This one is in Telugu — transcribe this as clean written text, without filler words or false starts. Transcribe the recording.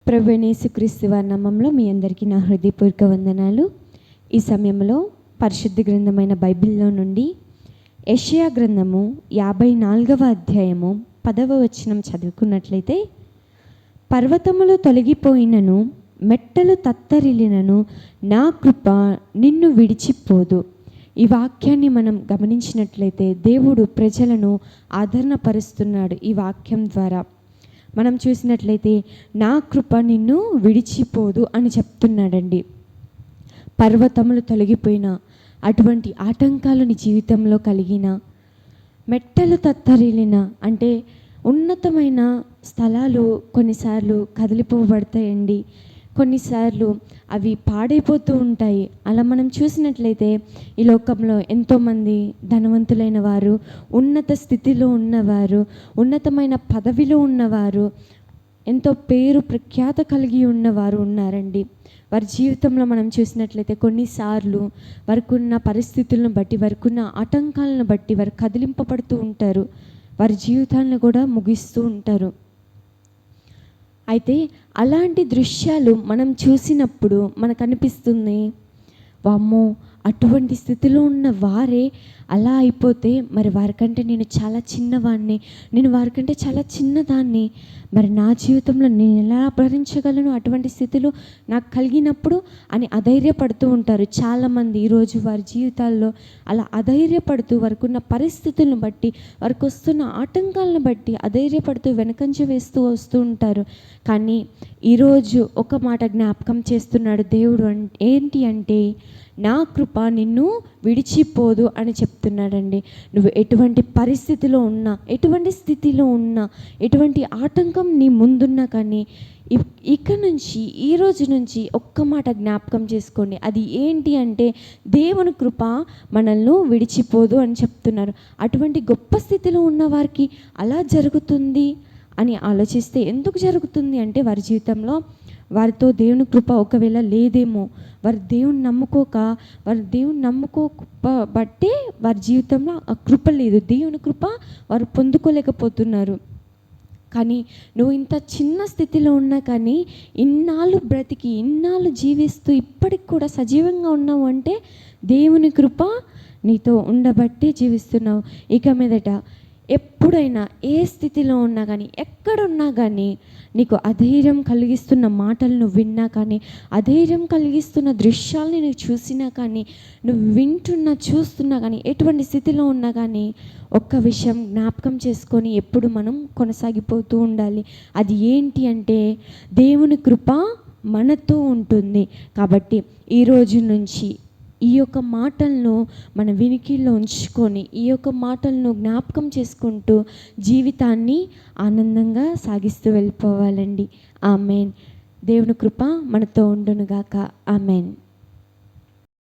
ప్రభువైన యేసుక్రీస్తు వారి నామములో మీ అందరికీ నా హృదయపూర్వక వందనాలు. ఈ సమయంలో పరిశుద్ధ గ్రంథమైన బైబిల్లో నుండి యెషయా గ్రంథము 54వ అధ్యాయము 10వ వచనం చదువుకున్నట్లయితే, పర్వతములు తొలగిపోయినను మెట్టలు తత్తరిల్లినను నా కృప నిన్ను విడిచిపోదు. ఈ వాక్యాన్ని మనం గమనించినట్లయితే దేవుడు ప్రజలను ఆదరణపరుస్తున్నాడు. ఈ వాక్యం ద్వారా మనం చూసినట్లయితే నా కృప నిన్ను విడిచిపోదు అని చెప్తున్నాడండి. పర్వతములు తొలగిపోయిన, అటువంటి ఆటంకాలు నీ జీవితంలో కలిగిన, మెట్టలు తత్తరిల్లిన, అంటే ఉన్నతమైన స్థలాలు కొన్నిసార్లు కదిలిపోబడతాయండి. కొన్నిసార్లు అవి పాడైపోతూ ఉంటాయి. అలా మనం చూసినట్లయితే ఈ లోకంలో ఎంతోమంది ధనవంతులైన వారు, ఉన్నత స్థితిలో ఉన్నవారు, ఉన్నతమైన పదవిలో ఉన్నవారు, ఎంతో పేరు ప్రఖ్యాత కలిగి ఉన్నవారు ఉన్నారండి. వారి జీవితంలో మనం చూసినట్లయితే కొన్నిసార్లు వారికి ఉన్న పరిస్థితులను బట్టి, వారికి ఉన్న ఆటంకాలను బట్టి వారు కదిలింపబడుతూ ఉంటారు. వారి జీవితాలను కూడా ముగిస్తూ ఉంటారు. అయితే అలాంటి దృశ్యాలు మనం చూసినప్పుడు మనకు అనిపిస్తుంది, వామ్మో, అటువంటి స్థితిలో ఉన్న వారే అలా అయిపోతే మరి వారికంటే నేను చాలా చిన్నవాడిని, నేను వారికంటే చాలా చిన్నదాన్ని, మరి నా జీవితంలో నేను ఎలా భరించగలను అటువంటి స్థితిలో నాకు కలిగినప్పుడు అని అధైర్యపడుతూ ఉంటారు చాలామంది. ఈరోజు వారి జీవితాల్లో అలా అధైర్యపడుతూ, వారికి ఉన్న పరిస్థితులను బట్టి, వారికి వస్తున్న ఆటంకాలను బట్టి అధైర్యపడుతూ వెనకంజ వేస్తూ వస్తూ ఉంటారు. కానీ ఈరోజు ఒక మాట జ్ఞాపకం చేస్తున్నాడు దేవుడు. ఏంటి అంటే, నా కృప నిన్ను విడిచిపోదు అని చెప్తున్నాడండి. నువ్వు ఎటువంటి పరిస్థితిలో ఉన్నా, ఎటువంటి స్థితిలో ఉన్నా, ఎటువంటి ఆటంకం నీ ముందున్నా కానీ ఇక నుంచి, ఈ రోజు నుంచి ఒక్క మాట జ్ఞాపకం చేసుకోండి. అది ఏంటి అంటే, దేవుని కృప మనల్ని విడిచిపోదు అని చెప్తున్నారు. అటువంటి గొప్ప స్థితిలో ఉన్న వారికి అలా జరుగుతుంది అని ఆలోచిస్తే, ఎందుకు జరుగుతుంది అంటే, వారి జీవితంలో వారితో దేవుని కృప ఒకవేళ లేదేమో, వారు దేవుని నమ్ముకోబట్టే వారి జీవితంలో ఆ కృప లేదు, దేవుని కృప వారు పొందుకోలేకపోతున్నారు. కానీ నువ్వు ఇంత చిన్న స్థితిలో ఉన్నా కానీ, ఇన్నాళ్ళు బ్రతికి, ఇన్నాళ్ళు జీవిస్తూ ఇప్పటికి కూడా సజీవంగా ఉన్నావు అంటే దేవుని కృప నీతో ఉండబట్టే జీవిస్తున్నావు. ఇక మీదట ఎప్పుడైనా ఏ స్థితిలో ఉన్నా కానీ, ఎక్కడున్నా కానీ, నీకు అధైర్యం కలిగిస్తున్న మాటలను విన్నా కానీ, అధైర్యం కలిగిస్తున్న దృశ్యాలని నువ్వు చూసినా కానీ, నువ్వు చూస్తున్నా కానీ, ఎటువంటి స్థితిలో ఉన్నా కానీ, ఒక్క విషయం జ్ఞాపకం చేసుకొని ఎప్పుడు మనం కొనసాగిపోతూ ఉండాలి. అది ఏంటి అంటే, దేవుని కృప మనతో ఉంటుంది. కాబట్టి ఈ రోజు నుంచి ఈ యొక్క మాటలను మన వినికిల్లో ఉంచుకొని, ఈ యొక్క మాటలను జ్ఞాపకం చేసుకుంటూ జీవితాన్ని ఆనందంగా సాగిస్తూ వెళ్ళిపోవాలండి. ఆమెన్. దేవుని కృప మనతో ఉండునుగాక. ఆమెన్.